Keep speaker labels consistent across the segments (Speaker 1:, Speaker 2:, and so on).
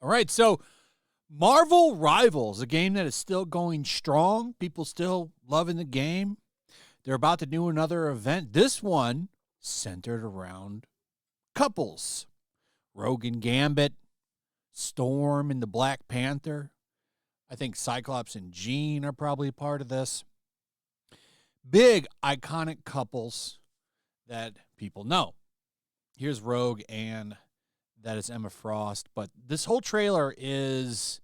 Speaker 1: All right, so Marvel Rivals, a game that is still going strong. People still loving the game. They're about to do another event. This one centered around couples. Rogue and Gambit, Storm and the Black Panther. I think Cyclops and Jean are probably a part of this. Big, iconic couples that people know. Here's Rogue, and that is Emma Frost. But this whole trailer is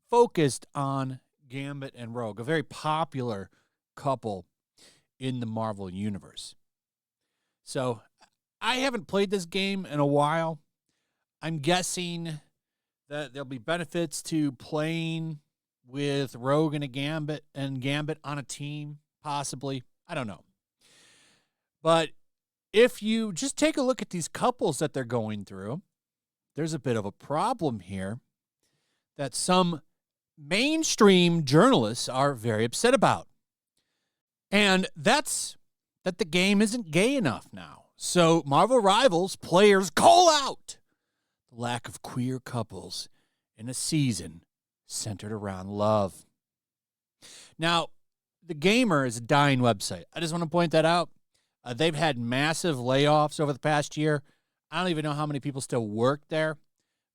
Speaker 1: focused on Gambit and Rogue, a very popular couple in the Marvel Universe. So I haven't played this game in a while. I'm guessing that there'll be benefits to playing with Rogue and Gambit on a team, possibly. I don't know. But if you just take a look at these couples that they're going through, there's a bit of a problem here that some mainstream journalists are very upset about. And that's that the game isn't gay enough now. So Marvel Rivals players call out the lack of queer couples in a season centered around love. Now, The Gamer is a dying website. I just want to point that out. They've had massive layoffs over the past year. I don't even know how many people still work there,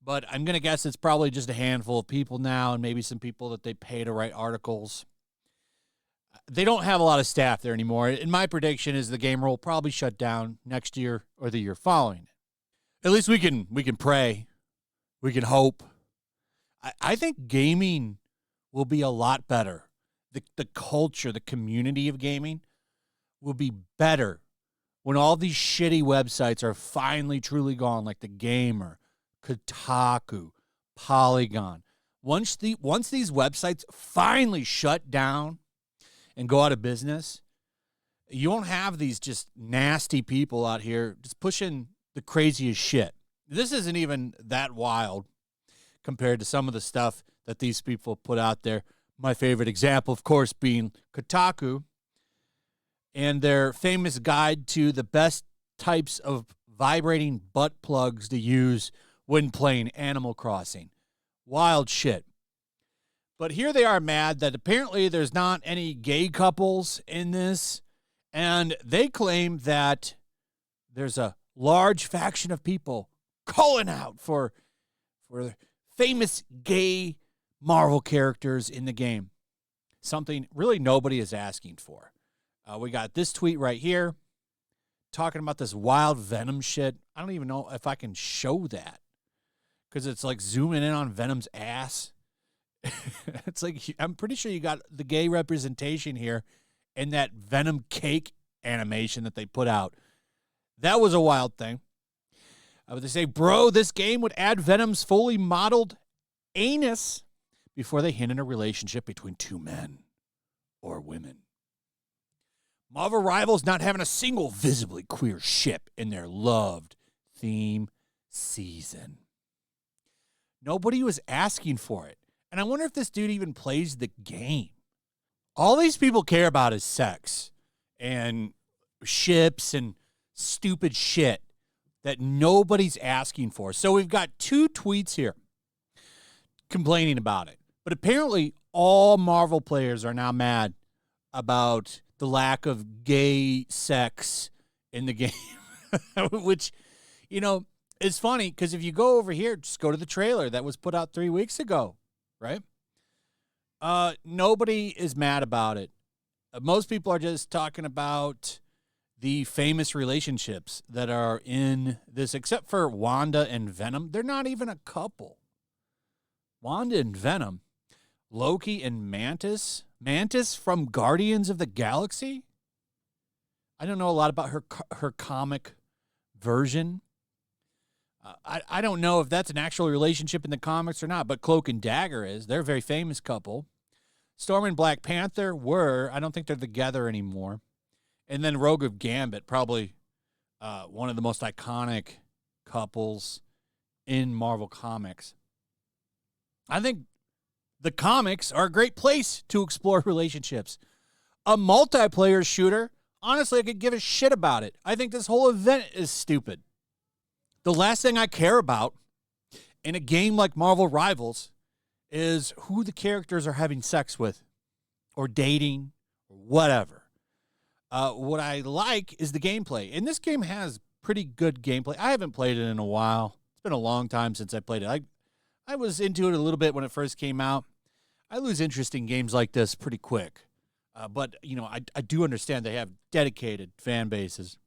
Speaker 1: but I'm going to guess it's probably just a handful of people now and maybe some people that they pay to write articles. They don't have a lot of staff there anymore. And my prediction is The Gamer will probably shut down next year or the year following. At least we can pray. We can hope. I think gaming will be a lot better. The culture, the community of gaming will be better when all these shitty websites are finally truly gone, like The Gamer, Kotaku, Polygon. Once these websites finally shut down and go out of business, you won't have these just nasty people out here just pushing the craziest shit. This isn't even that wild compared to some of the stuff that these people put out there. My favorite example, of course, being Kotaku and their famous guide to the best types of vibrating butt plugs to use when playing Animal Crossing. Wild shit. But here they are mad that apparently there's not any gay couples in this, and they claim that there's a large faction of people calling out for famous gay Marvel characters in the game. Something really nobody is asking for. We got this tweet right here talking about this wild Venom shit. I don't even know if I can show that because it's like zooming in on Venom's ass. It's like, I'm pretty sure you got the gay representation here in that Venom cake animation that they put out. That was a wild thing. But they say, bro, this game would add Venom's fully modeled anus before they hint at a relationship between two men or women. Marvel Rivals not having a single visibly queer ship in their loved theme season. Nobody was asking for it. And I wonder if this dude even plays the game. All these people care about is sex and ships and stupid shit that nobody's asking for. So we've got two tweets here complaining about it. But apparently all Marvel players are now mad about the lack of gay sex in the game, which, you know, is funny because if you go over here, just go to the trailer that was put out 3 weeks ago, right? Nobody is mad about it. Most people are just talking about the famous relationships that are in this, except for Wanda and Venom. They're not even a couple. Wanda and Venom. Loki and Mantis. Mantis from Guardians of the Galaxy. I don't know a lot about her comic version. I don't know if that's an actual relationship in the comics or not, but Cloak and Dagger is. They're a very famous couple. Storm and Black Panther were. I don't think they're together anymore. And then Rogue of Gambit, probably one of the most iconic couples in Marvel Comics. I think the comics are a great place to explore relationships. A multiplayer shooter honestly, I could give a shit about it. I think this whole event is stupid. The last thing I care about in a game like Marvel Rivals is who the characters are having sex with or dating or whatever. What I like is the gameplay. And this game has pretty good gameplay. I haven't played it in a while. It's been a long time since I played it. I was into it a little bit when it first came out. I lose interest in games like this pretty quick. But, you know, I do understand they have dedicated fan bases,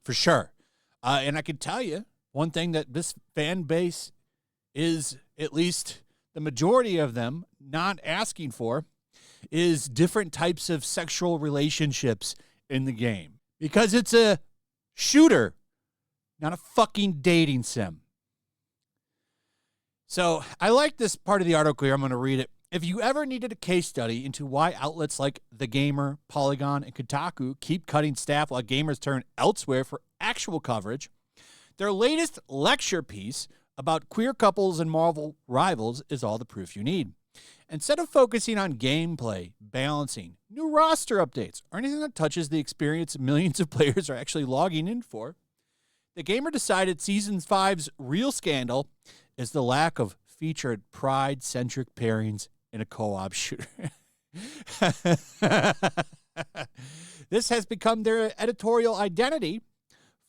Speaker 1: for sure. And I can tell you one thing that this fan base is, at least the majority of them, not asking for, is different types of sexual relationships in the game. Because it's a shooter, not a fucking dating sim. So I like this part of the article here. I'm going to read it. If you ever needed a case study into why outlets like The Gamer, Polygon, and Kotaku keep cutting staff while gamers turn elsewhere for actual coverage, their latest lecture piece about queer couples and Marvel Rivals is all the proof you need. Instead of focusing on gameplay, balancing, new roster updates, or anything that touches the experience millions of players are actually logging in for, The Gamer decided Season 5's real scandal is the lack of featured Pride-centric pairings in a co-op shooter. This has become their editorial identity.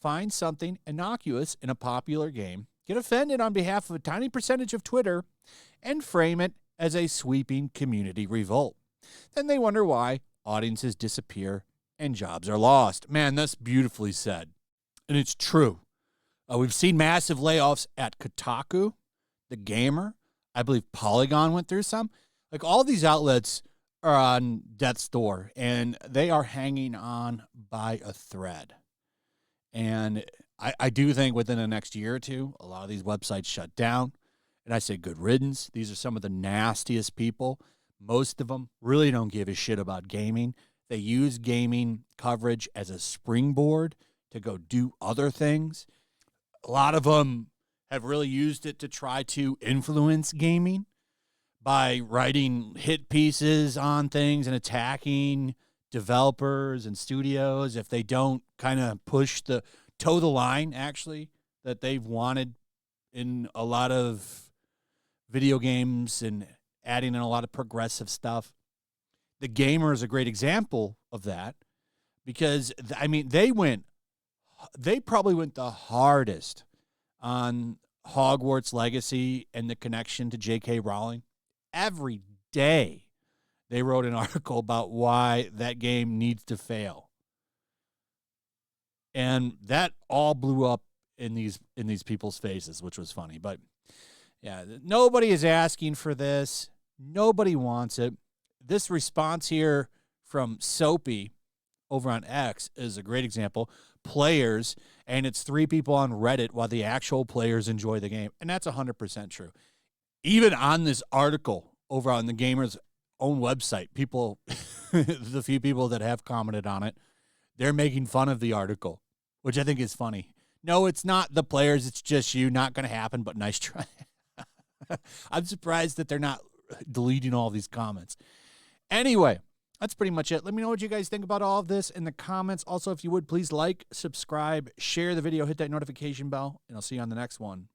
Speaker 1: Find something innocuous in a popular game, get offended on behalf of a tiny percentage of Twitter, and frame it as a sweeping community revolt. Then they wonder why audiences disappear and jobs are lost. Man, that's beautifully said. And it's true. We've seen massive layoffs at Kotaku, The Gamer. I believe Polygon went through some. Like, all these outlets are on death's door, and they are hanging on by a thread. And I do think within the next year or two, a lot of these websites shut down. And I say good riddance. These are some of the nastiest people. Most of them really don't give a shit about gaming. They use gaming coverage as a springboard to go do other things. A lot of them have really used it to try to influence gaming by writing hit pieces on things and attacking developers and studios if they don't kind of toe the line, actually, that they've wanted in a lot of video games and adding in a lot of progressive stuff. The Gamer is a great example of that because, I mean, they probably went the hardest on Hogwarts Legacy and the connection to J.K. Rowling. Every day they wrote an article about why that game needs to fail. And that all blew up in these people's faces, which was funny. But yeah, nobody is asking for this. Nobody wants it. This response here from Soapy over on X is a great example. Players, and it's 3 people on Reddit while the actual players enjoy the game. And that's 100% true. Even on this article over on the Gamer's own website, people, the few people that have commented on it, they're making fun of the article, which I think is funny. No, it's not the players. It's just you. Not going to happen, but nice try. I'm surprised that they're not deleting all these comments. Anyway, that's pretty much it. Let me know what you guys think about all of this in the comments. Also, if you would, please like, subscribe, share the video, hit that notification bell, and I'll see you on the next one.